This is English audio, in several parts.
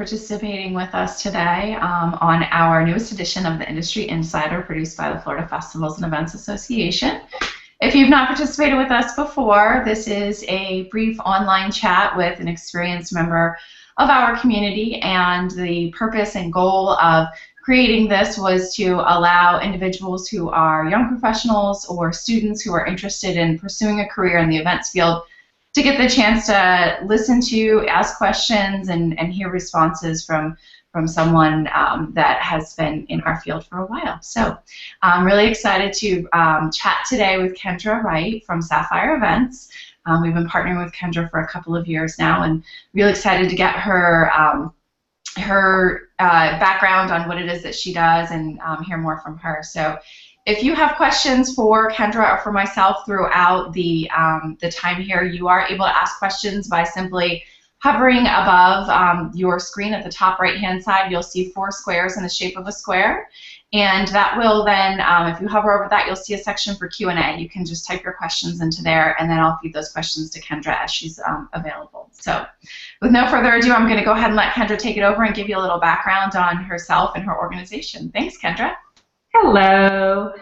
Participating with us today on our newest edition of the Industry Insider produced by the Florida Festivals and Events Association. If you've not participated with us before, this is a brief online chat with an experienced member of our community, and the purpose and goal of creating this was to allow individuals who are young professionals or students who are interested in pursuing a career in the events field to get the chance to listen to, ask questions, and hear responses from someone that has been in our field for a while. So I'm really excited to chat today with Kendra Wright from Saffire Events. We've been partnering with Kendra for a couple of years now, and really excited to get her background on what it is that she does and hear more from her. So if you have questions for Kendra or for myself throughout the time here, you are able to ask questions by simply hovering above your screen at the top right-hand side. You'll see 4 squares in the shape of a square, and that will then, if you hover over that, you'll see a section for Q&A. You can just type your questions into there, and then I'll feed those questions to Kendra as she's available. So with no further ado, I'm going to go ahead and let Kendra take it over and give you a little background on herself and her organization. Thanks, Kendra. Hello.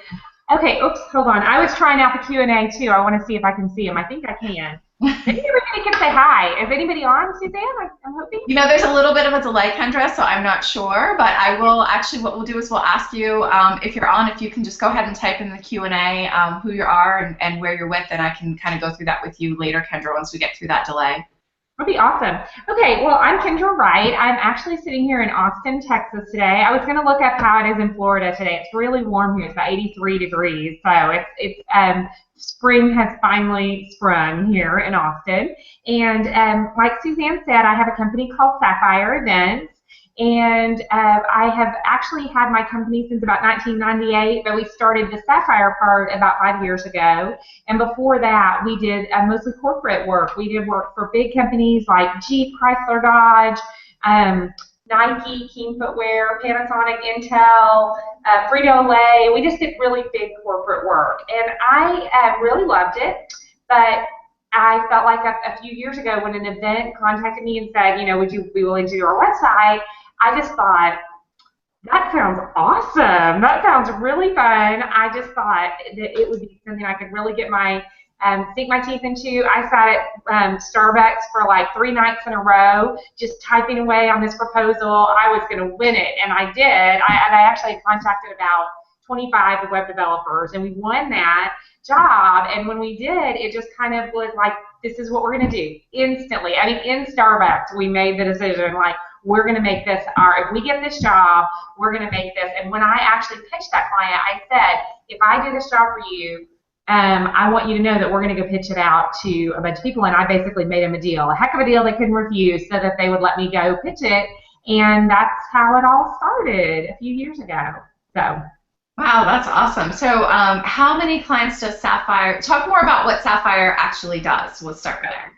Okay, oops, hold on. I was trying out the Q&A too. I want to see if I can see them. I think I can. Maybe everybody can say hi. Is anybody on, Suzanne? I'm hoping. You know, there's a little bit of a delay, Kendra, so I'm not sure, but I will actually, what we'll do is we'll ask you if you're on, if you can just go ahead and type in the Q&A who you are and where you're with, and I can kind of go through that with you later, Kendra, once we get through that delay. That'd be awesome. Okay, well, I'm Kendra Wright. I'm actually sitting here in Austin, Texas today. I was going to look up how it is in Florida today. It's really warm here. It's about 83 degrees. So spring has finally sprung here in Austin. And like Suzanne said, I have a company called Saffire Events. And I have actually had my company since about 1998, but we started the Saffire part about 5 years ago. And before that, we did mostly corporate work. We did work for big companies like Jeep, Chrysler, Dodge, Nike, Keen Footwear, Panasonic, Intel, Frito-Lay. We just did really big corporate work. And I really loved it, but I felt like a few years ago when an event contacted me and said, you know, would you be willing to do our website? I just thought, that sounds awesome. That sounds really fun. I just thought that it would be something I could really get my sink my teeth into. I sat at Starbucks for like 3 nights in a row, just typing away on this proposal. I was going to win it, and I did. I actually contacted about 25 web developers, and we won that job. And when we did, it just kind of was like, this is what we're going to do instantly. I mean, in Starbucks, we made the decision, like, we're going to make this if we get this job, we're going to make this. And when I actually pitched that client, I said, if I do this job for you, I want you to know that we're going to go pitch it out to a bunch of people. And I basically made them a deal, a heck of a deal they couldn't refuse, so that they would let me go pitch it. And that's how it all started a few years ago. So. Wow, that's awesome. So how many clients does Saffire, talk more about what Saffire actually does. We'll start there.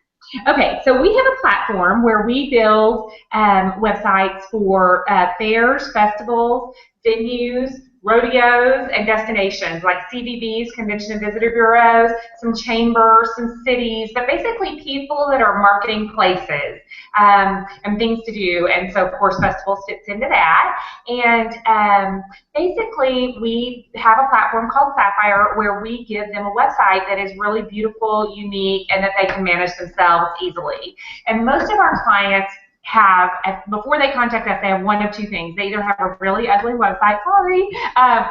Okay, so we have a platform where we build websites for fairs, festivals, venues, rodeos, and destinations like CVBs, Convention and Visitor Bureaus, some chambers, some cities, but basically people that are marketing places and things to do. And so, of course, festivals fits into that. And basically, we have a platform called Saffire where we give them a website that is really beautiful, unique, and that they can manage themselves easily. And most of our clients have, before they contact us, they have one of two things. They either have a really ugly website, sorry,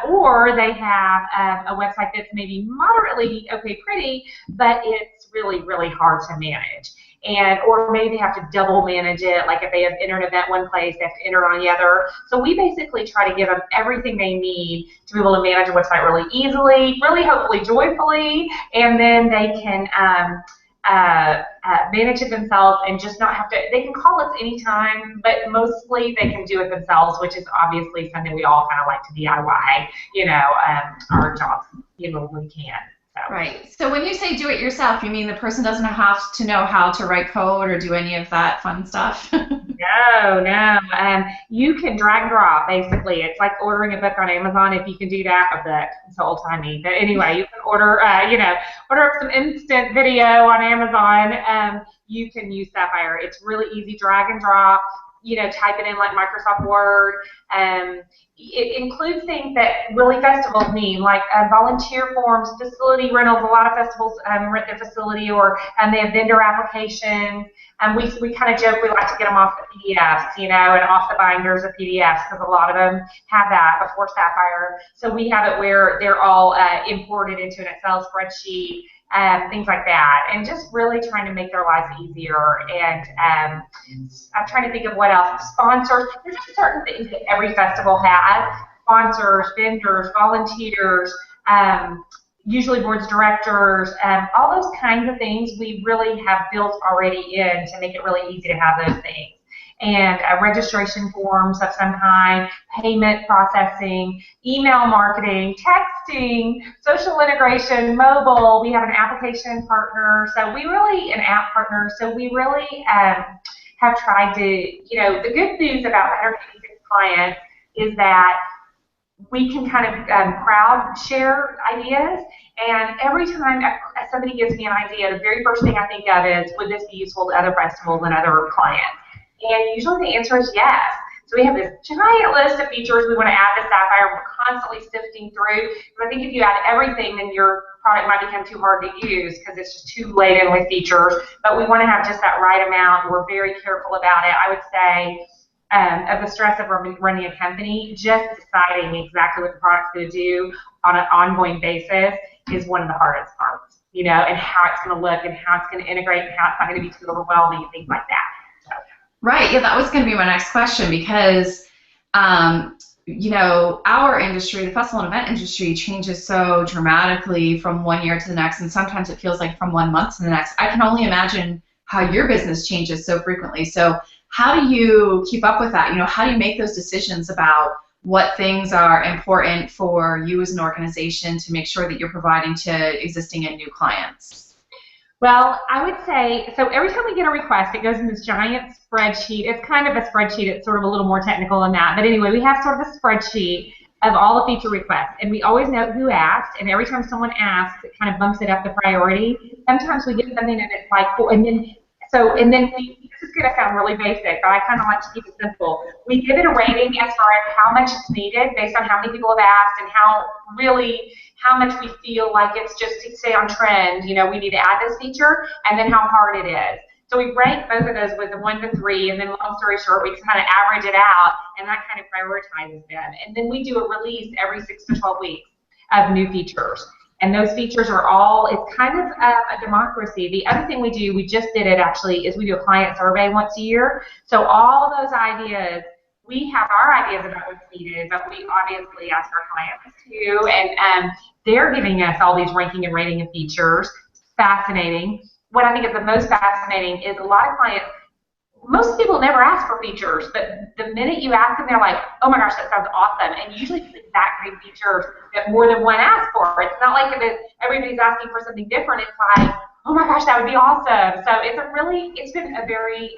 or they have a website that's maybe moderately, okay, pretty, but it's really, really hard to manage. And, or maybe they have to double manage it, like if they have entered an event one place, they have to enter on the other. So we basically try to give them everything they need to be able to manage a website really easily, really hopefully joyfully, and then they can manage it themselves and just not have to, they can call us anytime, but mostly they can do it themselves, which is obviously something we all kind of like to DIY, you know, our jobs, you know, when we can. So. Right. So when you say do it yourself, you mean the person doesn't have to know how to write code or do any of that fun stuff? No, no. You can drag and drop, basically. It's like ordering a book on Amazon. If you can do that, a book. It's old-timey. But anyway, you can order, order up some instant video on Amazon. You can use Saffire. It's really easy, drag and drop. type it in like Microsoft Word. It includes things that really festivals need, like volunteer forms, facility rentals. A lot of festivals rent their facility, or they have vendor applications. We kind of joke we like to get them off the PDFs, and off the binders of PDFs, because a lot of them have that before Saffire. So we have it where they're all imported into an Excel spreadsheet, things like that, and just really trying to make their lives easier. And I'm trying to think of what else. Sponsors. There's just certain things that every festival has. Sponsors, vendors, volunteers, usually boards directors, all those kinds of things we really have built already in to make it really easy to have those things. And registration forms of some kind, payment processing, email marketing, texting, social integration, mobile. We have an application partner, an app partner. So we really have tried to, the good news about 186 clients is that we can kind of crowd share ideas, and every time somebody gives me an idea, the very first thing I think of is, would this be useful to other festivals and other clients? And usually the answer is yes. So we have this giant list of features we want to add to Saffire. We're constantly sifting through, because I think if you add everything, then your product might become too hard to use because it's just too laden with features. But we want to have just that right amount. We're very careful about it. I would say, of the stress of running a company, just deciding exactly what the product's going to do on an ongoing basis is one of the hardest parts, and how it's going to look and how it's going to integrate and how it's not going to be too overwhelming and things like that. So. Right. Yeah, that was going to be my next question, because our industry, the festival and event industry, changes so dramatically from one year to the next, and sometimes it feels like from 1 month to the next. I can only imagine how your business changes so frequently. So how do you keep up with that? How do you make those decisions about what things are important for you as an organization to make sure that you're providing to existing and new clients? Well, I would say, so every time we get a request, it goes in this giant spreadsheet. It's kind of a spreadsheet. It's sort of a little more technical than that. But anyway, we have sort of a spreadsheet of all the feature requests, and we always know who asked, and every time someone asks, it kind of bumps it up the priority. Sometimes we get something and it's like, this is going to sound really basic, but I kind of like to keep it simple. We give it a rating as far as how much it's needed based on how many people have asked and how much we feel like it's just to stay on trend. We need to add this feature, and then how hard it is. So we rank both of those with a 1 to 3, and then long story short, we kind of average it out, and that kind of prioritizes them. And then we do a release every 6 to 12 weeks of new features. And those features are all, it's kind of a democracy. The other thing we do, we just did it actually, is we do a client survey once a year. So all those ideas, we have our ideas about what's needed, but we obviously ask our clients too. And they're giving us all these ranking and rating of features. Fascinating. What I think is the most fascinating is a lot of clients, most people never ask for features, but the minute you ask them, they're like, oh my gosh, that sounds awesome. And usually it's the exact same features that more than one asks for. It's not like everybody's asking for something different. It's like, oh my gosh, that would be awesome. So it's been a very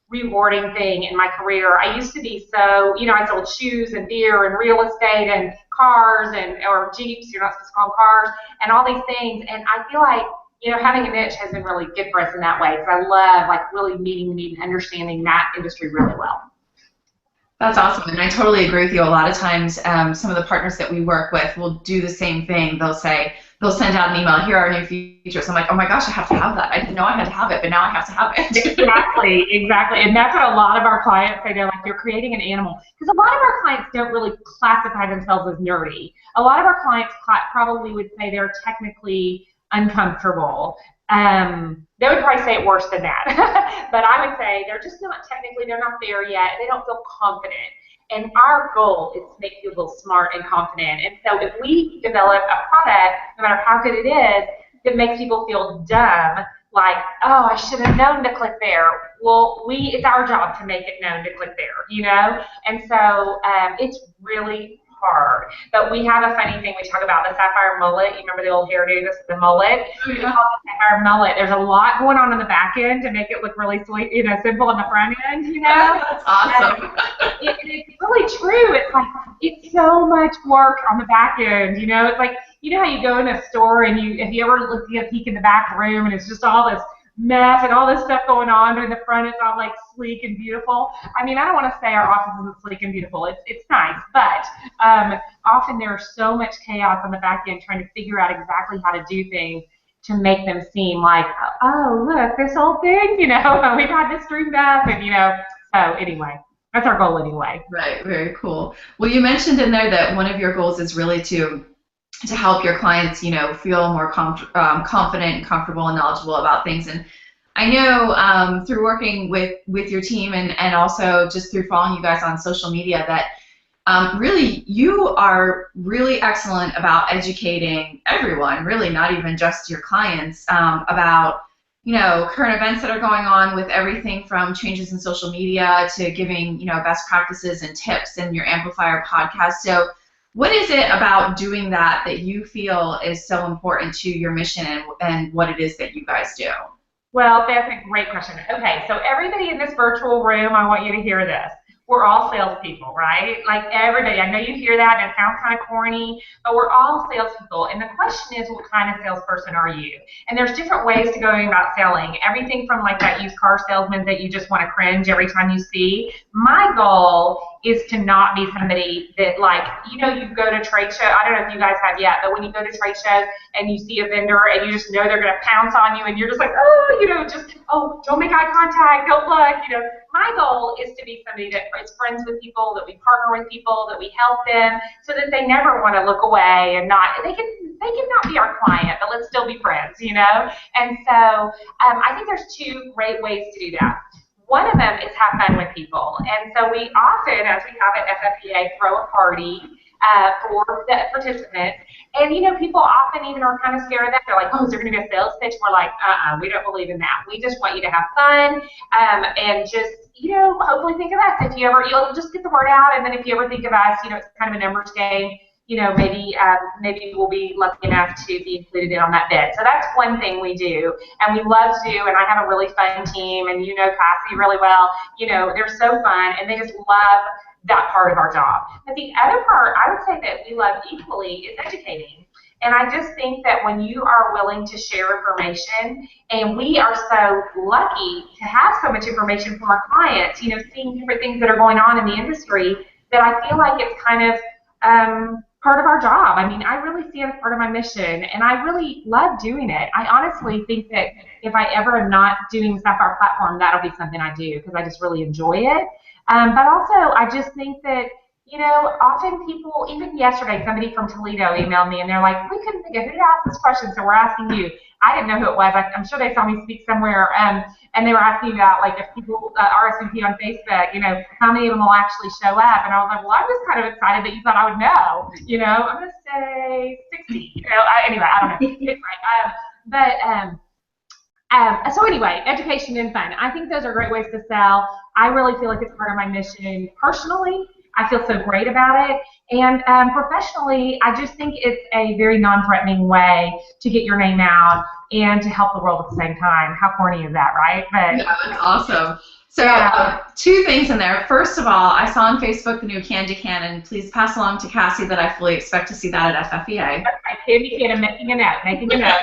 rewarding thing in my career. I used to be so, I sold shoes and beer and real estate and cars or Jeeps, you're not supposed to call them cars, and all these things. And I feel like, having a niche has been really good for us in that way, because I love really meeting the need and understanding that industry really well. That's awesome, and I totally agree with you. A lot of times, some of the partners that we work with will do the same thing. They'll send out an email, here are our new features. I'm like, oh my gosh, I have to have that. I didn't know I had to have it, but now I have to have it. Exactly. And that's what a lot of our clients say. They're like, you're creating an animal. Because a lot of our clients don't really classify themselves as nerdy. A lot of our clients probably would say they're technically uncomfortable. They would probably say it worse than that. But I would say they're just not technically, they're not there yet. They don't feel confident. And our goal is to make people smart and confident. And so if we develop a product, no matter how good it is, that makes people feel dumb, like, oh, I should have known to click there. Well, it's our job to make it known to click there, And so it's really hard. But we have a funny thing we talk about, the Saffire mullet. You remember the old hairdo, the mullet? We call it the Saffire mullet. There's a lot going on the back end to make it look really sweet, simple on the front end, That's awesome. It's really true. It's like, it's so much work on the back end, It's like, how you go in a store and if you ever take a peek in the back room and it's just all this mess and all this stuff going on, but in the front it's all like sleek and beautiful. I mean, I don't want to say our office isn't sleek and beautiful. It's nice, but often there's so much chaos on the back end trying to figure out exactly how to do things to make them seem like, oh, look, this whole thing, we've had this dreamed up, and so anyway, that's our goal anyway. Right, very cool. Well, you mentioned in there that one of your goals is really to help your clients, feel more confident and comfortable and knowledgeable about things. And I know through working with your team and also just through following you guys on social media that really you are really excellent about educating everyone, really not even just your clients, about current events that are going on with everything from changes in social media to giving best practices and tips in your Amplifier podcast. So what is it about doing that you feel is so important to your mission and what it is that you guys do? Well, that's a great question. Okay, so everybody in this virtual room, I want you to hear this. We're all salespeople, right? Like everybody. I know you hear that and it sounds kind of corny, but we're all salespeople. And the question is, what kind of salesperson are you? And there's different ways to go about selling. Everything from like that used car salesman that you just want to cringe every time you see. My goal is to not be somebody that you go to trade show. I don't know if you guys have yet, but when you go to trade shows and you see a vendor and you just know they're going to pounce on you and you're just like, don't make eye contact, don't look, My goal is to be somebody that is friends with people, that we partner with people, that we help them, so that they never want to look away and they can not be our client, but let's still be friends, And so I think there's two great ways to do that. One of them is have fun with people, and so we often, as we have at FFPA, throw a party for the participants. And people often even are kind of scared of that. They're like, oh, is there going to be a sales pitch? We're like, we don't believe in that. We just want you to have fun and just, hopefully think of us. If you ever, you'll just get the word out, and then if you ever think of us, it's kind of a numbers game. Maybe we'll be lucky enough to be included in on that bid. So that's one thing we do, and we love to do, and I have a really fun team, and Cassie really well. They're so fun, and they just love that part of our job. But the other part, I would say that we love equally, is educating. And I just think that when you are willing to share information, and we are so lucky to have so much information from our clients, seeing different things that are going on in the industry, that I feel like it's kind of part of our job. I mean, I really see it as part of my mission, and I really love doing it. I honestly think that if I ever am not doing Saffire platform, that'll be something I do because I just really enjoy it. But also, I just think that, often people, even yesterday, somebody from Toledo emailed me, and they're like, we couldn't think of who to ask this question, so we're asking you. I didn't know who it was. I'm sure they saw me speak somewhere, and they were asking about, if people RSVP on Facebook, how many of them will actually show up. And I was like, well, I'm just kind of excited that you thought I would know. I'm going to say 60. Anyway, I don't know. It's right. So anyway, education and fun. I think those are great ways to sell. I really feel like it's part of my mission personally. I feel so great about it. And professionally, I just think it's a very non-threatening way to get your name out and to help the world at the same time. How corny is that, right? Yeah, that's awesome. So two things in there. First of all, I saw on Facebook the new Candy Cannon. Please pass along to Cassie that I fully expect to see that at FFEA. Okay, Candy Cannon, making a note.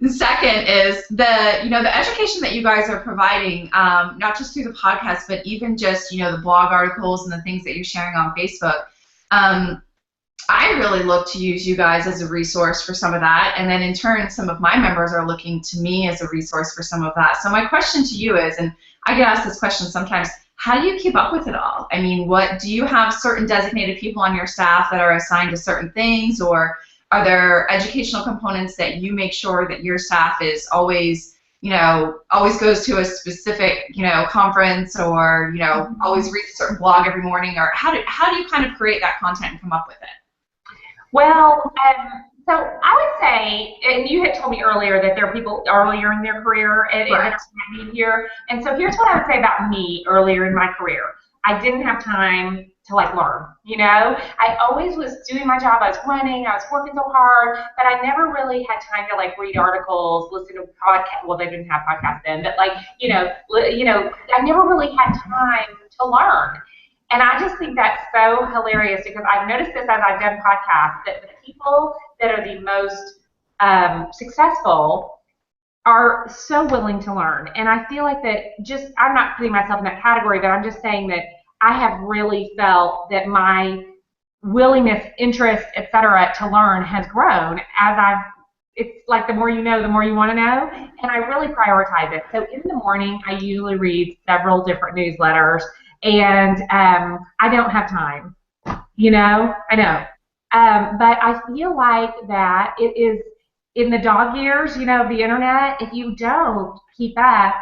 The second is the education that you guys are providing, not just through the podcast, but even just the blog articles and the things that you're sharing on Facebook. I really look to use you guys as a resource for some of that, and then in turn, some of my members are looking to me as a resource for some of that. So my question to you is, and I get asked this question sometimes, how do you keep up with it all? I mean, do you have certain designated people on your staff that are assigned to certain things, or are there educational components that you make sure that your staff is always goes to a specific, conference, or, always reads a certain blog every morning, or how do you kind of create that content and come up with it? Well, so I would say, and you had told me earlier that there are people earlier in their career that are here, and so here's what I would say about me earlier in my career. I didn't have time to learn, I always was doing my job, I was running, I was working so hard, but I never really had time to read articles, listen to podcasts. Well, they didn't have podcasts then, but I never really had time to learn. And I just think that's so hilarious because I've noticed this as I've done podcasts, that the people that are the most successful are so willing to learn. And I feel like that I'm not putting myself in that category, but I'm just saying that I have really felt that my willingness, interest, etc., to learn has grown it's like the more you know, the more you want to know, and I really prioritize it. So in the morning, I usually read several different newsletters, and I don't have time, I know. But I feel like that it is in the dog years, of the internet, if you don't keep up,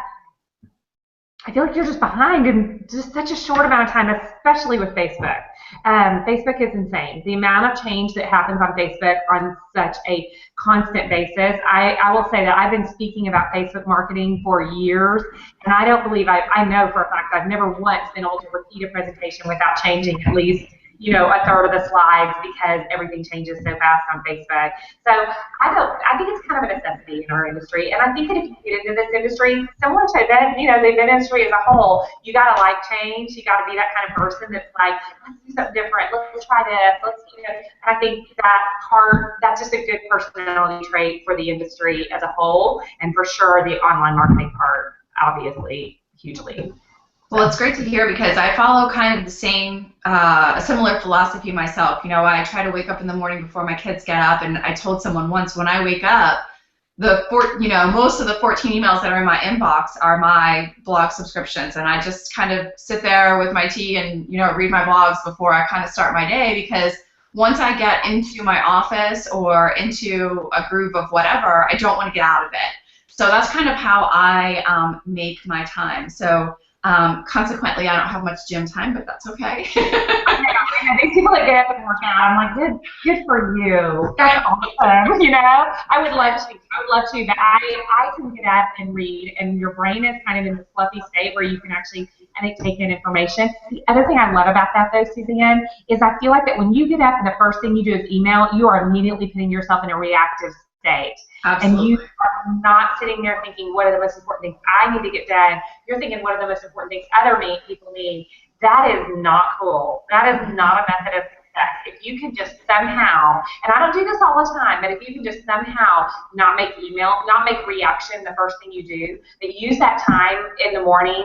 I feel like you're just behind in just such a short amount of time, especially with Facebook. Facebook is insane. The amount of change that happens on Facebook on such a constant basis. I will say that I've been speaking about Facebook marketing for years, and I don't believe I know for a fact I've never once been able to repeat a presentation without changing at least a third of the slides because everything changes so fast on Facebook. So I think it's kind of a necessity in our industry. And I think that if you get into this industry, similar to the event industry as a whole, you got to like change. You got to be that kind of person that's like, let's do something different. Let's try this. And I think that's just a good personality trait for the industry as a whole. And for sure, the online marketing part, obviously, hugely. Well, it's great to hear because I follow kind of the same, a similar philosophy myself. I try to wake up in the morning before my kids get up, and I told someone once when I wake up, most of the 14 emails that are in my inbox are my blog subscriptions, and I just kind of sit there with my tea and read my blogs before I kind of start my day, because once I get into my office or into a groove of whatever, I don't want to get out of it. So that's kind of how I make my time. So. Consequently, I don't have much gym time, but that's okay. These people that get up and work out, I'm like, good for you. That's awesome. I would love to, but I can get up and read, and your brain is kind of in this fluffy state where you can actually, I think, take in information. The other thing I love about that, though, Suzanne, is I feel like that when you get up and the first thing you do is email, you are immediately putting yourself in a reactive state. Absolutely. And you are not sitting there thinking, what are the most important things I need to get done? You're thinking, what are the most important things other people need? That is not cool. That is not a method of success. If you can just somehow, and I don't do this all the time, but if you can just somehow not make email, not make reaction the first thing you do, but use that time in the morning,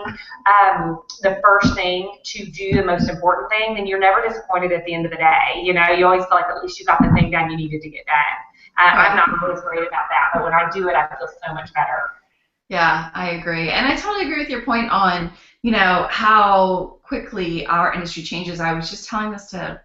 the first thing to do the most important thing, then you're never disappointed at the end of the day. You always feel like at least you got the thing done you needed to get done. I'm not always worried about that, but when I do it, I feel so much better. Yeah, I agree. And I totally agree with your point on, how quickly our industry changes. I was just telling this to,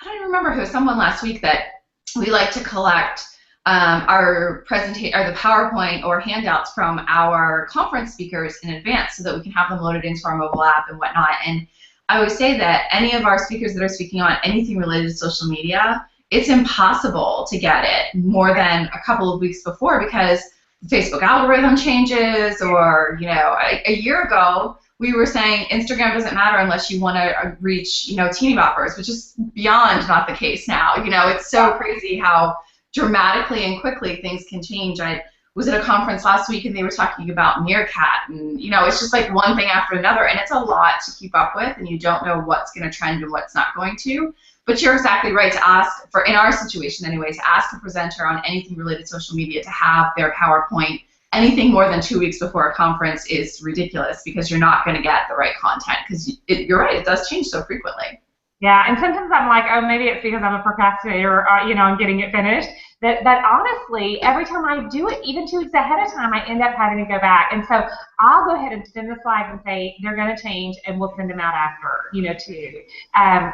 I don't even remember who, someone last week, that we like to collect our presentation or the PowerPoint or handouts from our conference speakers in advance so that we can have them loaded into our mobile app and whatnot. And I would say that any of our speakers that are speaking on anything related to social media, it's impossible to get it more than a couple of weeks before because the Facebook algorithm changes, or a year ago we were saying Instagram doesn't matter unless you want to reach teeny boppers, which is beyond not the case now. It's so crazy how dramatically and quickly things can change. I was at a conference last week and they were talking about Meerkat, and it's just like one thing after another, and it's a lot to keep up with, and you don't know what's going to trend and what's not going to. But you're exactly right to ask, in our situation anyway, to ask a presenter on anything related to social media to have their PowerPoint anything more than 2 weeks before a conference is ridiculous, because you're not going to get the right content, because you're right, it does change so frequently. Yeah, and sometimes I'm like, oh, maybe it's because I'm a procrastinator, I'm getting it finished. That honestly, every time I do it, even 2 weeks ahead of time, I end up having to go back. And so I'll go ahead and send the slides and say they're going to change, and we'll send them out after, too. And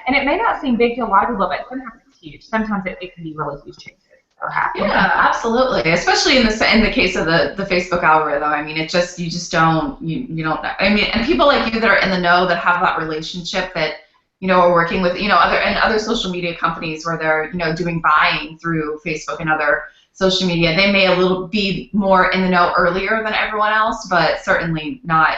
it may not seem big to a lot of people, but sometimes it's huge. Sometimes it can be really huge changes. Yeah, absolutely. Especially in the case of the Facebook algorithm. I mean, you just don't know. I mean, and people like you that are in the know, that have that relationship, that are working with other social media companies where they're doing buying through Facebook and other social media. They may be more in the know earlier than everyone else, but certainly not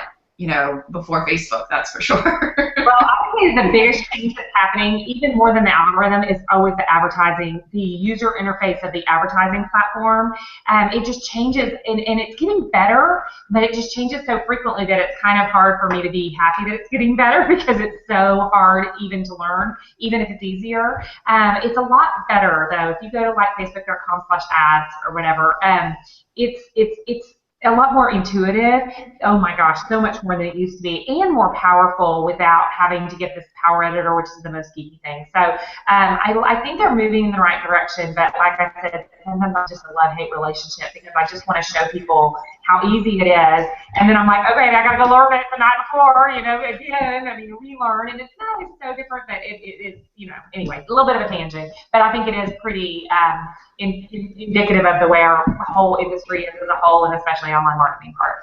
before Facebook, that's for sure. Well, I think the biggest change that's happening, even more than the algorithm, is always the advertising, the user interface of the advertising platform. It just changes, and it's getting better, but it just changes so frequently that it's kind of hard for me to be happy that it's getting better because it's so hard even to learn, even if it's easier. It's a lot better, though. If you go to like facebook.com/ads or whatever, it's a lot more intuitive. Oh my gosh, so much more than it used to be, and more powerful without having to get this power editor, which is the most geeky thing. So I think they're moving in the right direction, but like I said, sometimes I'm just a love-hate relationship because I just want to show people how easy it is, and then I'm like, okay, I gotta go learn it the night before, again. I mean, relearn, and it's so different, but it is, anyway, a little bit of a tangent, but I think it is pretty indicative of the way our whole industry is as a whole, and especially online marketing part.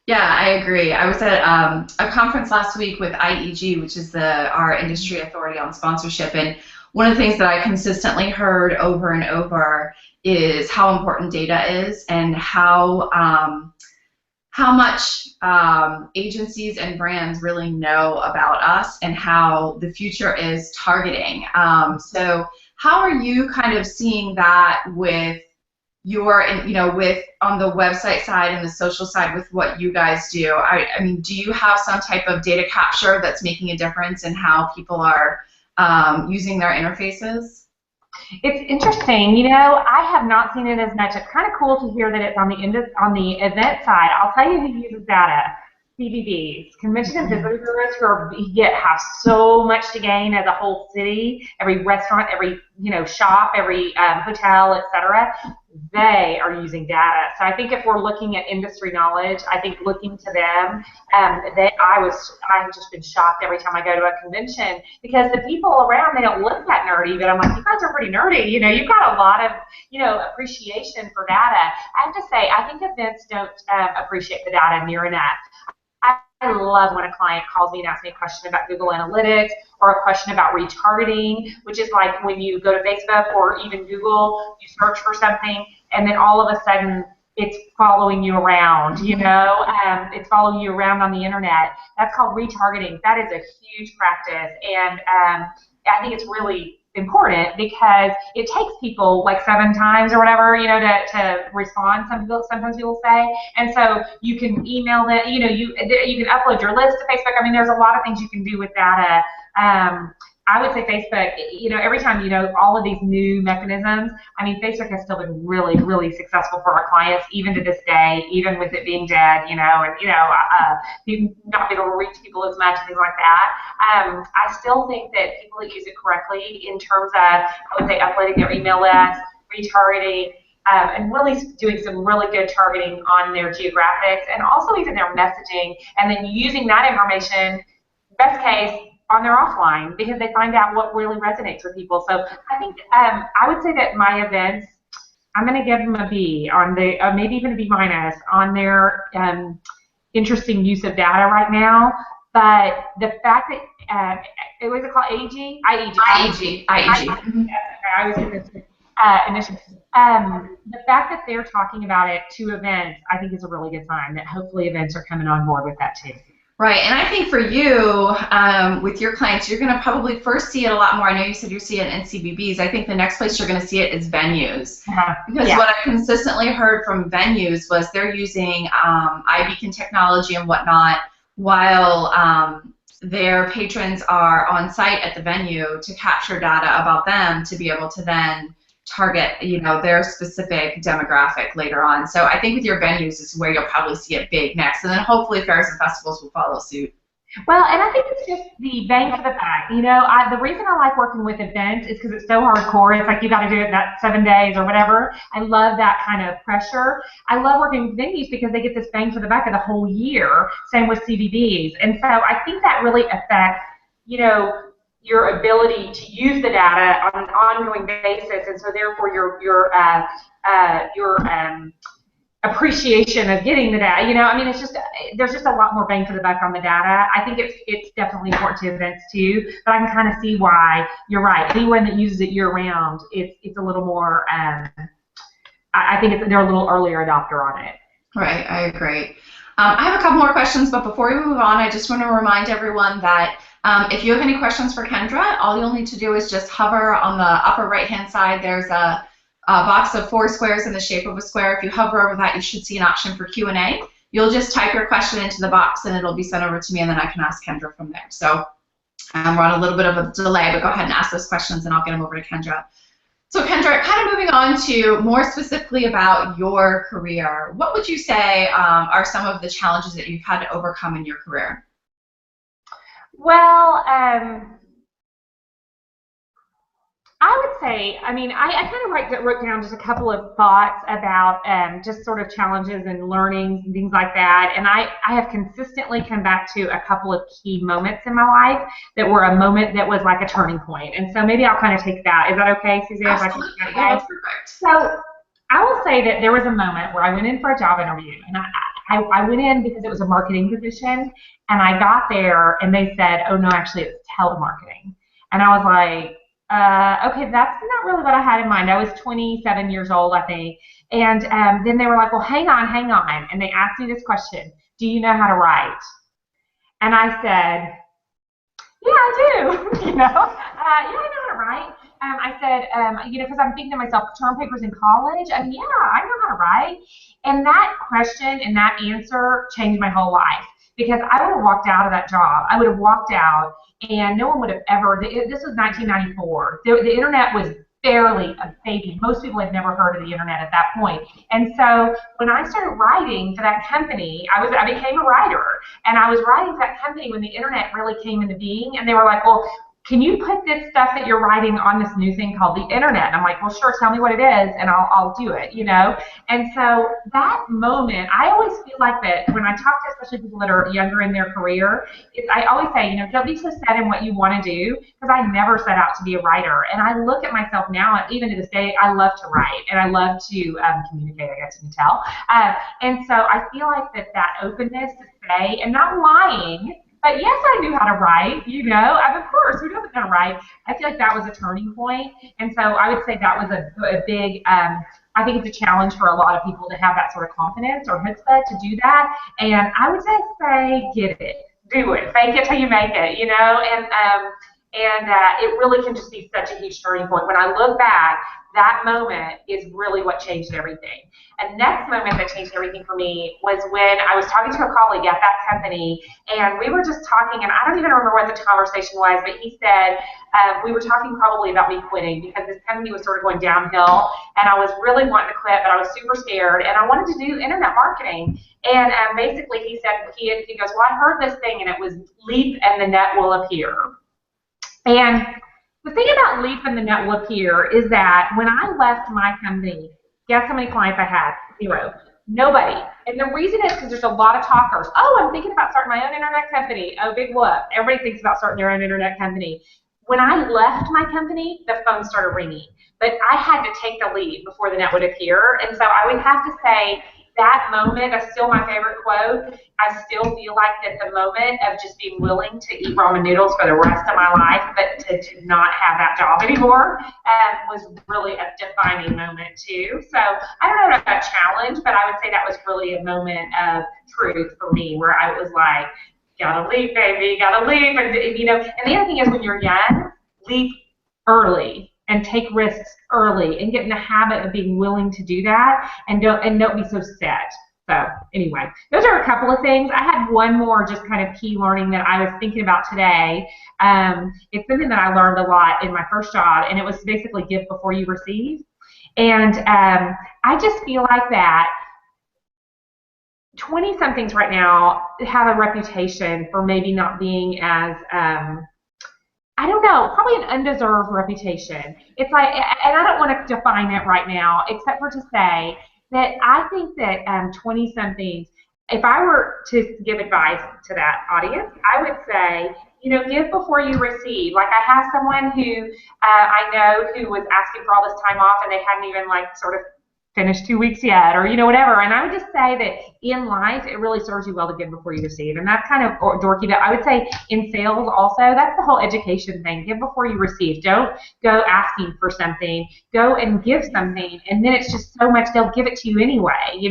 Yeah, I agree. I was at a conference last week with IEG, which is our industry authority on sponsorship, and one of the things that I consistently heard over and over is how important data is and how much agencies and brands really know about us and how the future is targeting. So how are you kind of seeing that with with on the website side and the social side with what you guys do? I mean, do you have some type of data capture that's making a difference in how people are using their interfaces? It's interesting. I have not seen it as much. It's kind of cool to hear that it's on the event side. I'll tell you who uses data. CVBs, convention and visitor bureaus, who have so much to gain as a whole city. Every restaurant, every shop, every hotel, etc. They are using data. So I think if we're looking at industry knowledge, I think looking to them, I've just been shocked every time I go to a convention because the people around, they don't look that nerdy, but I'm like, you guys are pretty nerdy. You've got a lot of appreciation for data. I have to say, I think events don't appreciate the data near enough. I love when a client calls me and asks me a question about Google Analytics or a question about retargeting, which is like when you go to Facebook or even Google, you search for something, and then all of a sudden it's following you around, it's following you around on the internet. That's called retargeting. That is a huge practice, and I think it's really important because it takes people like 7 times or whatever, to respond. Sometimes people say, and so you can email them. You can upload your list to Facebook. I mean, there's a lot of things you can do with data. I would say Facebook, every time, all of these new mechanisms, I mean, Facebook has still been really, really successful for our clients, even to this day, even with it being dead, and not being able to reach people as much, things like that. I still think that people that use it correctly in terms of, I would say, uploading their email list, retargeting, and really doing some really good targeting on their geographics and also even their messaging, and then using that information, best case, on their offline, because they find out what really resonates with people. So I think I would say that my events, I'm going to give them a B on the, maybe even a B- on their interesting use of data right now. But the fact that what is it called? IEG. I was going to say initially. The fact that they're talking about it to events, I think is a really good sign that hopefully events are coming on board with that too. Right, and I think for you, with your clients, you're going to probably first see it a lot more. I know you said you're seeing it in CBBs. I think the next place you're going to see it is venues. Because what I consistently heard from venues was they're using iBeacon technology and whatnot while their patrons are on site at the venue to capture data about them to be able to then target, their specific demographic later on. So I think with your venues is where you'll probably see it big next, and then hopefully fairs and festivals will follow suit. Well, and I think it's just the bang for the buck. The reason I like working with events is because it's so hardcore. It's like you got to do it that 7 days or whatever. I love that kind of pressure. I love working with venues because they get this bang for the buck of the whole year. Same with CVBs, and so I think that really affects, your ability to use the data on an ongoing basis, and so therefore your appreciation of getting the data. I mean, there's just a lot more bang for the buck on the data. I think it's definitely important to events too, but I can kind of see why you're right. Anyone that uses it year round, it's a little more. I think they're a little earlier adopter on it. Right, I agree. I have a couple more questions, but before we move on, I just want to remind everyone that if you have any questions for Kendra, all you'll need to do is just hover on the upper right-hand side. There's a box of 4 squares in the shape of a square. If you hover over that, you should see an option for Q&A. You'll just type your question into the box, and it'll be sent over to me, and then I can ask Kendra from there. So we're on a little bit of a delay, but go ahead and ask those questions, and I'll get them over to Kendra. So Kendra, kind of moving on to more specifically about your career, what would you say are some of the challenges that you've had to overcome in your career? Well, I would say, I mean, I kind of wrote down just a couple of thoughts about just sort of challenges and learnings and things like that. And I have consistently come back to a couple of key moments in my life that were a moment that was like a turning point. And so maybe I'll kind of take that. Is that okay, Suzanne? Absolutely. Yeah, that's perfect. So I will say that there was a moment where I went in for a job interview, and I went in because it was a marketing position, and I got there and they said, oh no, actually it's telemarketing. And I was like, okay, that's not really what I had in mind. I was 27 years old, I think. And then they were like, well, hang on. And they asked me this question, do you know how to write? And I said, yeah, I do. Yeah, I know how to write. I said, because I'm thinking to myself, term papers in college? Yeah, I know how to write. And that question and that answer changed my whole life, because I would have walked out of that job. I would have walked out, and no one would have ever, this was 1994. The internet was barely a baby. Most people had never heard of the internet at that point. And so when I started writing for that company, I became a writer. And I was writing for that company when the internet really came into being. And they were like, well, can you put this stuff that you're writing on this new thing called the internet? And I'm like, well, sure, tell me what it is, and I'll do it, you know? And so that moment, I always feel like that when I talk to especially people that are younger in their career, I always say, you know, don't be so set in what you want to do, because I never set out to be a writer. And I look at myself now, even to this day, I love to write, and I love to communicate, I guess you can tell. And so I feel like that openness to say, and not lying, but yes, I knew how to write, you know, of course, who doesn't know how to write? I feel like that was a turning point. And so I would say that was a big, I think it's a challenge for a lot of people to have that sort of confidence or chutzpah to do that. And I would just say, get it, do it, fake it till you make it, you know, and it really can just be such a huge turning point. When I look back, that moment is really what changed everything. And the next moment that changed everything for me was when I was talking to a colleague at that company, and we were just talking, and I don't even remember what the conversation was, but he said, we were talking probably about me quitting, because this company was sort of going downhill, and I was really wanting to quit, but I was super scared, and I wanted to do internet marketing. And basically he said, he goes, well, I heard this thing, and it was leap and the net will appear. And the thing about leap and the net will appear is that when I left my company, guess how many clients I had? 0. Nobody. And the reason is because there's a lot of talkers. Oh, I'm thinking about starting my own internet company. Oh, big whoop. Everybody thinks about starting their own internet company. When I left my company, the phone started ringing. But I had to take the lead before the net would appear. And so I would have to say that moment, that's still my favorite quote. I still feel like that the moment of just being willing to eat ramen noodles for the rest of my life, but to not have that job anymore, was really a defining moment too. So I don't know about a challenge, but I would say that was really a moment of truth for me, where I was like, gotta leap, baby, gotta leap. And, you know, and the other thing is, when you're young, leap early and take risks early and get in the habit of being willing to do that, and don't be so set. So anyway, those are a couple of things. I had one more just kind of key learning that I was thinking about today. It's something that I learned a lot in my first job, and it was basically give before you receive. And I just feel like that 20-somethings right now have a reputation for maybe not being as I don't know, probably an undeserved reputation. It's like, and I don't want to define it right now, except for to say that I think that 20-somethings, if I were to give advice to that audience, I would say, you know, give before you receive. Like, I have someone who I know who was asking for all this time off, and they hadn't even, like, sort of finished 2 weeks yet, or whatever. And I would just say that in life, it really serves you well to give before you receive, and that's kind of dorky. But I would say in sales also, that's the whole education thing. Give before you receive. Don't go asking for something. Go and give something, and then it's just so much they'll give it to you anyway.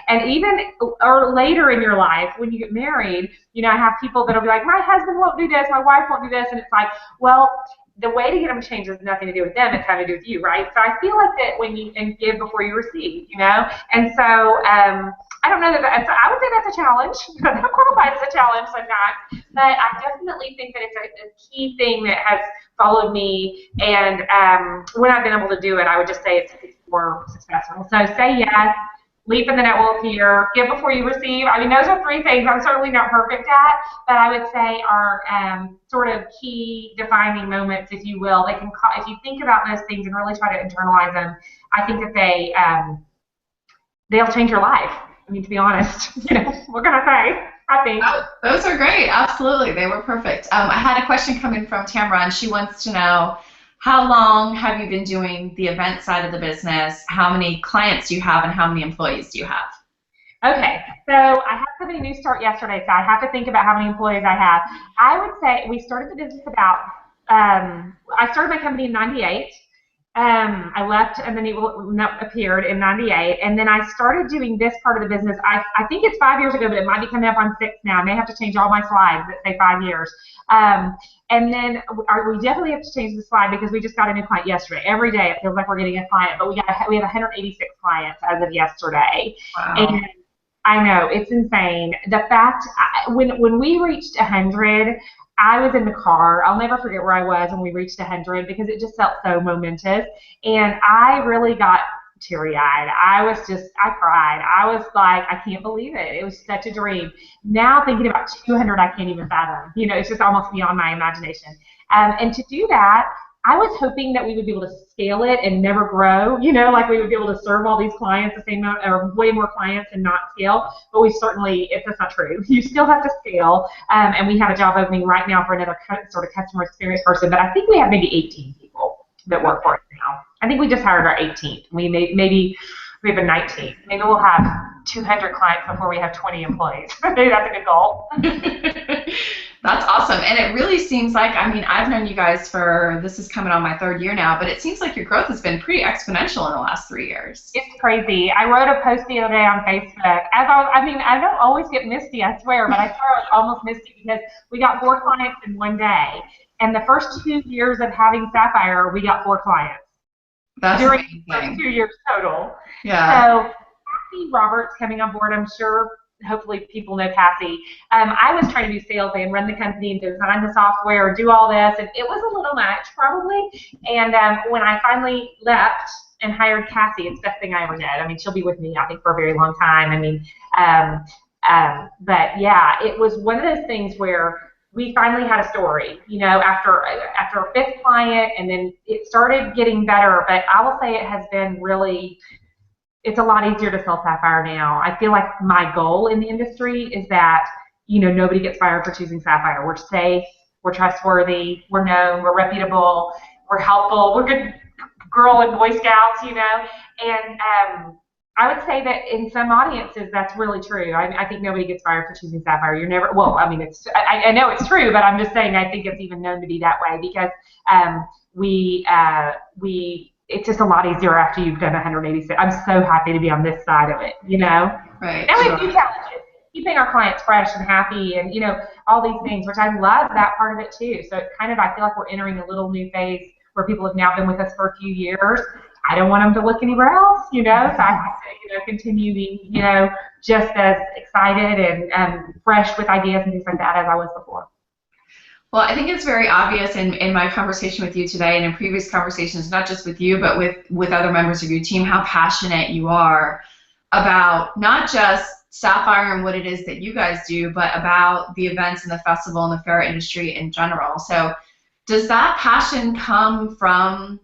And even or later in your life when you get married, I have people that'll be like, my husband won't do this, my wife won't do this, and it's like, well, the way to get them to change has nothing to do with them, it's having to do with you, right? So I feel like that when you and give before you receive, And so I don't know so I would say that's a challenge. That qualifies as a challenge sometimes. But I definitely think that it's a key thing that has followed me. And when I've been able to do it, I would just say it's more successful. So say yes. Leap in the net will appear, give before you receive. I mean, those are 3 things I'm certainly not perfect at, but I would say are sort of key defining moments, if you will. They can, if you think about those things and really try to internalize them, I think that they'll change your life. I mean, to be honest, we're gonna say. I think. Oh, those are great. Absolutely, they were perfect. I had a question coming from Tamara, and she wants to know, how long have you been doing the event side of the business? How many clients do you have, and how many employees do you have? Okay, so I had somebody new start yesterday, so I have to think about how many employees I have. I would say we started the business about, I started my company in 98. I left, and then it appeared in 98, and then I started doing this part of the business. I think it's 5 years ago, but it might be coming up on 6 now. I may have to change all my slides that say 5 years. And then we definitely have to change the slide because we just got a new client yesterday. Every day it feels like we're getting a client, but we have 186 clients as of yesterday. Wow. And I know, it's insane. The fact, when we reached 100, I was in the car. I'll never forget where I was when we reached 100 because it just felt so momentous. And I really got teary-eyed. I cried. I was like, I can't believe it. It was such a dream. Now thinking about 200, I can't even fathom. It's just almost beyond my imagination. And to do that, I was hoping that we would be able to scale it and never grow, like we would be able to serve all these clients the same amount, or way more clients and not scale. But that's not true. You still have to scale. And we have a job opening right now for another sort of customer experience person. But I think we have maybe 18 people that work for us now. I think we just hired our 18th. Maybe we have a 19th. Maybe we'll have 200 clients before we have 20 employees. Maybe that's a good goal. That's awesome. And it really seems like, I've known you guys this is coming on my 3rd year now, but it seems like your growth has been pretty exponential in the last 3 years. It's crazy. I wrote a post the other day on Facebook. I don't always get misty, I swear, but I swear I was almost misty because we got 4 clients in one day. And the first 2 years of having Saffire, we got 4 clients. That's during amazing. the first 2 years total. Yeah. So Cassie Roberts coming on board, I'm sure hopefully people know Cassie. I was trying to do sales and run the company and design the software, do all this, and it was a little much probably. And when I finally left and hired Cassie, it's the best thing I ever did. She'll be with me, I think, for a very long time. But yeah, it was one of those things where we finally had a story, after a 5th client, and then it started getting better. But I will say it has been really, it's a lot easier to sell Saffire now. I feel like my goal in the industry is that, nobody gets fired for choosing Saffire. We're safe, we're trustworthy, we're known, we're reputable, we're helpful, we're good Girl and Boy Scouts, and I would say that in some audiences that's really true. I think nobody gets fired for choosing Saffire. You're never, I know it's true, but I'm just saying I think it's even known to be that way because it's just a lot easier after you've done 186. I'm so happy to be on this side of it, Right. Now we have new challenges, keeping our clients fresh and happy, and all these things, which I love that part of it too. So it's kind of, I feel like we're entering a little new phase where people have now been with us for a few years. I don't want them to look anywhere else, so I have to, continue being, just as excited and fresh with ideas and things like that as I was before. Well, I think it's very obvious in my conversation with you today and in previous conversations, not just with you, but with other members of your team, how passionate you are about not just Saffire and what it is that you guys do, but about the events and the festival and the fair industry in general. So does that passion come from,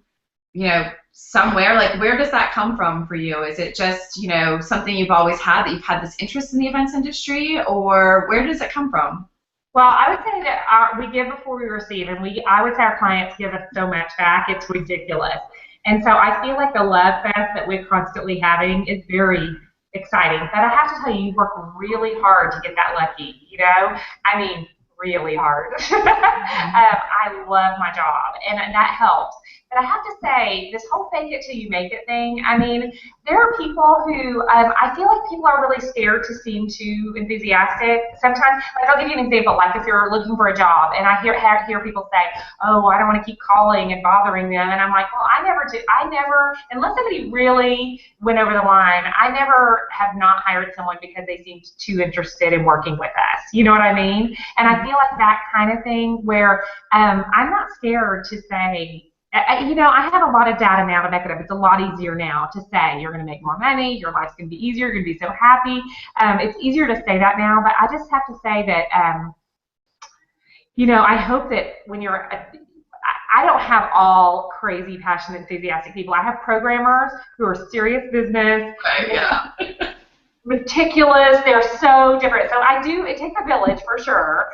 somewhere? Like, where does that come from for you? Is it just, something you've always had, that you've had this interest in the events industry, or where does it come from? Well, I would say that we give before we receive, and I would say our clients give us so much back, it's ridiculous. And so I feel like the love fest that we're constantly having is very exciting. But I have to tell you, you work really hard to get that lucky, you know? I mean, really hard. I love my job, and that helps. But I have to say, this whole fake it till you make it thing, I mean, there are people who, I feel like people are really scared to seem too enthusiastic. Sometimes, like I'll give you an example, like if you're looking for a job, and I hear people say, oh, I don't want to keep calling and bothering them, and I'm like, well, I never, unless somebody really went over the line, I never have not hired someone because they seemed too interested in working with us. You know what I mean? And I feel like that kind of thing where I'm not scared to say, you know, I have a lot of data now to back it up. It's a lot easier now to say you're going to make more money, your life's going to be easier, you're going to be so happy. It's easier to say that now, but I just have to say that, you know, I hope that when you're, I don't have all crazy, passionate, enthusiastic people. I have programmers who are serious business. Yeah. Meticulous, they're so different. So it takes a village for sure.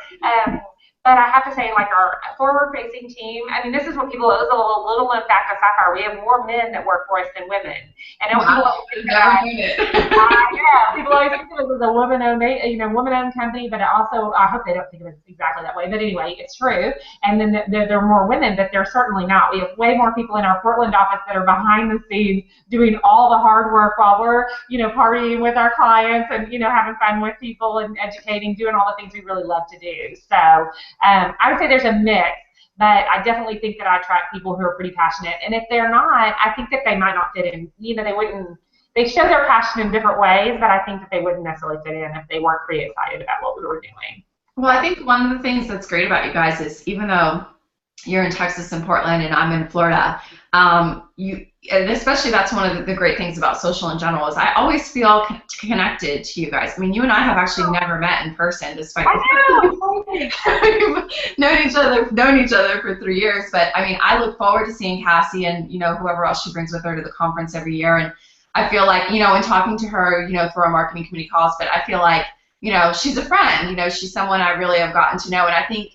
But I have to say, like our forward-facing team, I mean, this is what people, it was a little known fact of Saffire, we have more men that work for us than women. And people always think people always think of us as a woman-owned company, but also, I hope they don't think of it exactly that way, but anyway, it's true. And then there are more women, but they're certainly not. We have way more people in our Portland office that are behind the scenes doing all the hard work while we're, partying with our clients and, having fun with people and educating, doing all the things we really love to do. So, I would say there's a mix, but I definitely think that I attract people who are pretty passionate. And if they're not, I think that they might not fit in. They show their passion in different ways, but I think that they wouldn't necessarily fit in if they weren't pretty excited about what we were doing. Well, I think one of the things that's great about you guys is even though you're in Texas and Portland and I'm in Florida, and especially that's one of the great things about social in general is I always feel connected to you guys. I mean, you and I have actually never met in person, despite we've known each other for 3 years. But I mean, I look forward to seeing Cassie and whoever else she brings with her to the conference every year. And I feel like in talking to her, through our marketing committee calls, but I feel like she's a friend. She's someone I really have gotten to know, and I think.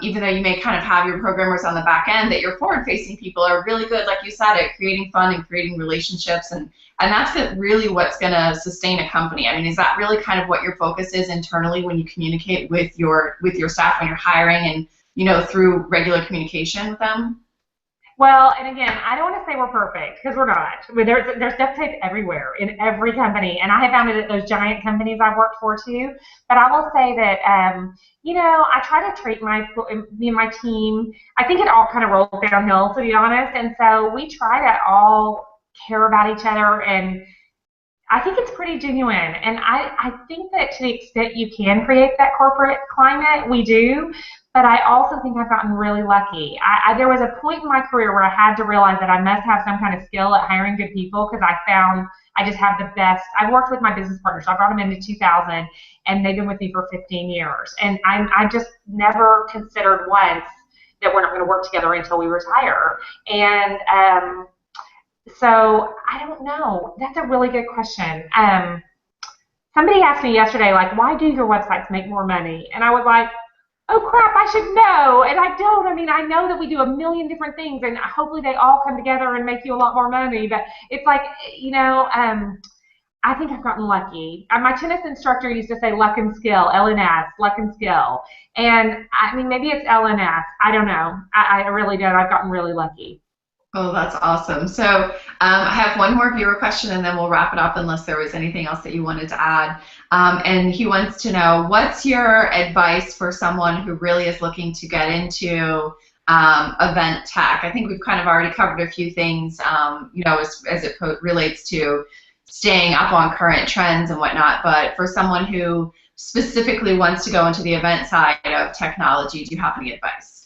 Even though you may kind of have your programmers on the back end, that your forward-facing people are really good, like you said, at creating fun and creating relationships, and that's really what's going to sustain a company. I mean, is that really kind of what your focus is internally when you communicate with your staff when you're hiring and through regular communication with them? Well, and again, I don't want to say we're perfect because we're not. There's duct tape everywhere in every company, and I have found it at those giant companies I've worked for too. But I will say that, I try to treat me and my team. I think it all kind of rolls downhill, to be honest, and so we try to all care about each other, and I think it's pretty genuine. And I think that to the extent you can create that corporate climate, we do. But I also think I've gotten really lucky. There was a point in my career where I had to realize that I must have some kind of skill at hiring good people because I found I just have the best. I've worked with my business partners. I brought them into 2000, and they've been with me for 15 years. And I just never considered once that we're not going to work together until we retire. And so I don't know. That's a really good question. Somebody asked me yesterday, like, why do your websites make more money? And I was like, oh crap, I should know, and I don't. I mean, I know that we do a million different things, and hopefully they all come together and make you a lot more money, but it's like, I think I've gotten lucky. My tennis instructor used to say luck and skill, LNS, luck and skill, and I mean, maybe it's LNS, I don't know. I really don't. I've gotten really lucky. Oh, that's awesome. So I have one more viewer question, and then we'll wrap it up unless there was anything else that you wanted to add. And he wants to know, what's your advice for someone who really is looking to get into event tech? I think we've kind of already covered a few things, as it relates to staying up on current trends and whatnot. But for someone who specifically wants to go into the event side of technology, do you have any advice?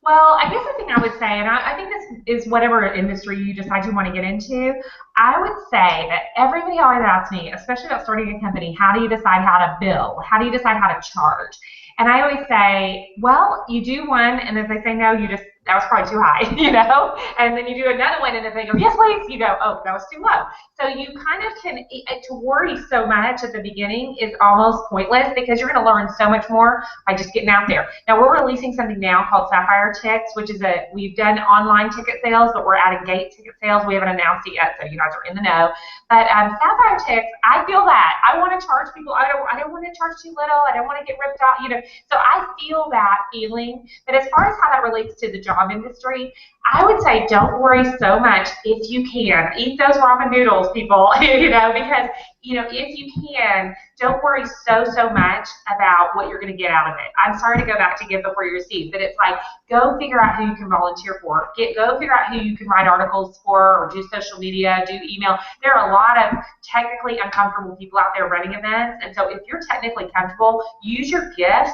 Well, I guess the thing I would say, and I think this is whatever industry you decide you want to get into, I would say that everybody always asks me, especially about starting a company, how do you decide how to bill? How do you decide how to charge? And I always say, well, you do one, and if they say no, you just that was probably too high, you know? And then you do another one and they go, yes, please. You go, oh, that was too low. So you kind of can, to worry so much at the beginning is almost pointless because you're going to learn so much more by just getting out there. Now we're releasing something now called Saffire Ticks, which is we've done online ticket sales, but we're adding gate ticket sales. We haven't announced it yet, so you guys are in the know. But Saffire Ticks, I feel that. I want to charge people. I don't want to charge too little. I don't want to get ripped off, you know. So I feel that feeling. But as far as how that relates to the job industry, I would say don't worry so much if you can. Eat those ramen noodles, people, you know, because, you know, if you can, don't worry so much about what you're going to get out of it. I'm sorry to go back to give before you receive, but it's like go figure out who you can volunteer for. Go figure out who you can write articles for or do social media, do email. There are a lot of technically uncomfortable people out there running events, and so if you're technically comfortable, use your gifts.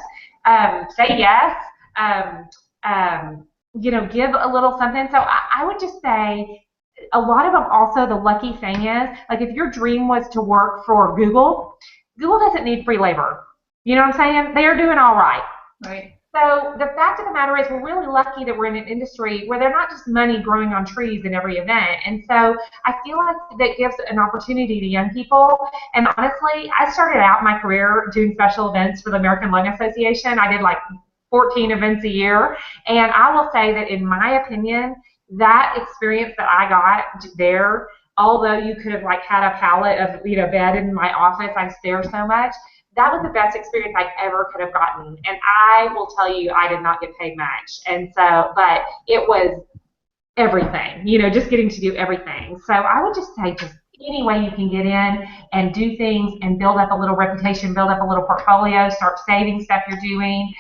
Say yes. You know, give a little something. So I would just say a lot of them also, the lucky thing is, like if your dream was to work for Google, Google doesn't need free labor. You know what I'm saying? They are doing all right. Right. So the fact of the matter is we're really lucky that we're in an industry where they're not just money growing on trees in every event. And so I feel like that gives an opportunity to young people. And honestly, I started out my career doing special events for the American Lung Association. I did like 14 events a year. And I will say that in my opinion, that experience that I got there, although you could have like had a pallet of, you know, bed in my office, I stare so much, that was the best experience I ever could have gotten. And I will tell you, I did not get paid much. And so, but it was everything, you know, just getting to do everything. So I would just say just any way you can get in and do things and build up a little reputation, build up a little portfolio, start saving stuff you're doing,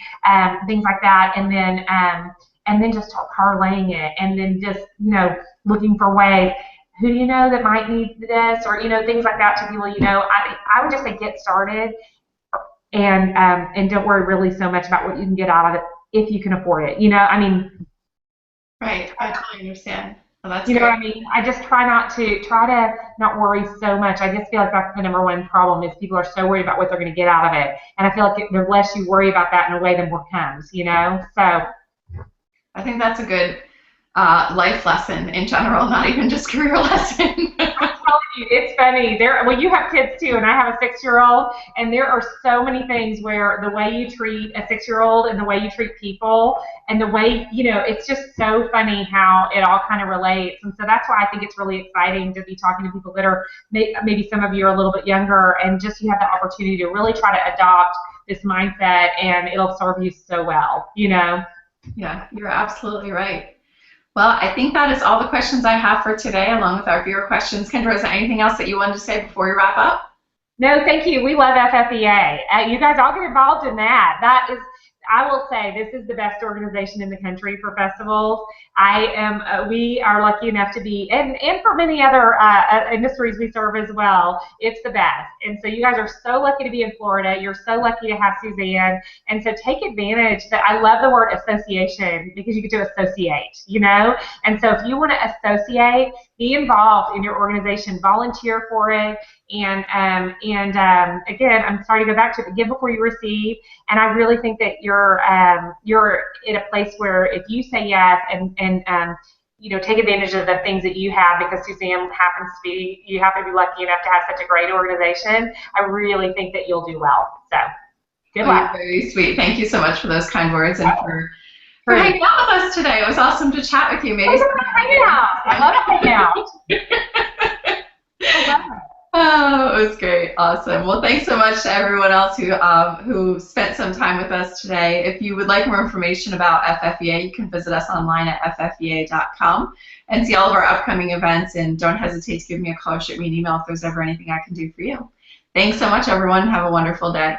things like that, and then just start parlaying it, and then just, you know, looking for ways. Who do you know that might need this, or, you know, things like that to people, you know. I would just say get started, and don't worry really so much about what you can get out of it if you can afford it. You know, I mean. Right. I totally understand. Well, that's you know great. what I mean? I just try to not worry so much. I just feel like that's the number one problem is people are so worried about what they're going to get out of it. And I feel like the less you worry about that in a way, the more comes, you know? So I think that's a good life lesson in general, not even just career lesson. I'm telling you, it's funny. Well, you have kids too, and I have a 6-year-old, and there are so many things where the way you treat a 6-year-old and the way you treat people and the way, you know, it's just so funny how it all kind of relates. And so that's why I think it's really exciting to be talking to people that are, maybe some of you are a little bit younger, and just you have the opportunity to really try to adopt this mindset, and it'll serve you so well, you know? Yeah, you're absolutely right. Well, I think that is all the questions I have for today, along with our viewer questions. Kendra, is there anything else that you wanted to say before we wrap up? No, thank you. We love FFEA. You guys all get involved in that. That is, I will say, this is the best organization in the country for festivals. We are lucky enough to be, and for many other industries we serve as well, it's the best. And so you guys are so lucky to be in Florida. You're so lucky to have Suzanne. And so take advantage that I love the word association because you get to associate, you know? And so if you want to associate, be involved in your organization, volunteer for it. And again, I'm sorry to go back to it, but give before you receive. And I really think that you're in a place where if you say yes and you know, take advantage of the things that you have, because Suzanne you happen to be lucky enough to have such a great organization. I really think that you'll do well. So good luck. Very sweet. Thank you so much for those kind words and for hanging out with us today. It was awesome to chat with you. Maybe I love hanging out. I love it. Oh, it was great. Awesome. Well, thanks so much to everyone else who spent some time with us today. If you would like more information about FFEA, you can visit us online at ffea.com and see all of our upcoming events. And don't hesitate to give me a call or shoot me an email if there's ever anything I can do for you. Thanks so much, everyone. Have a wonderful day.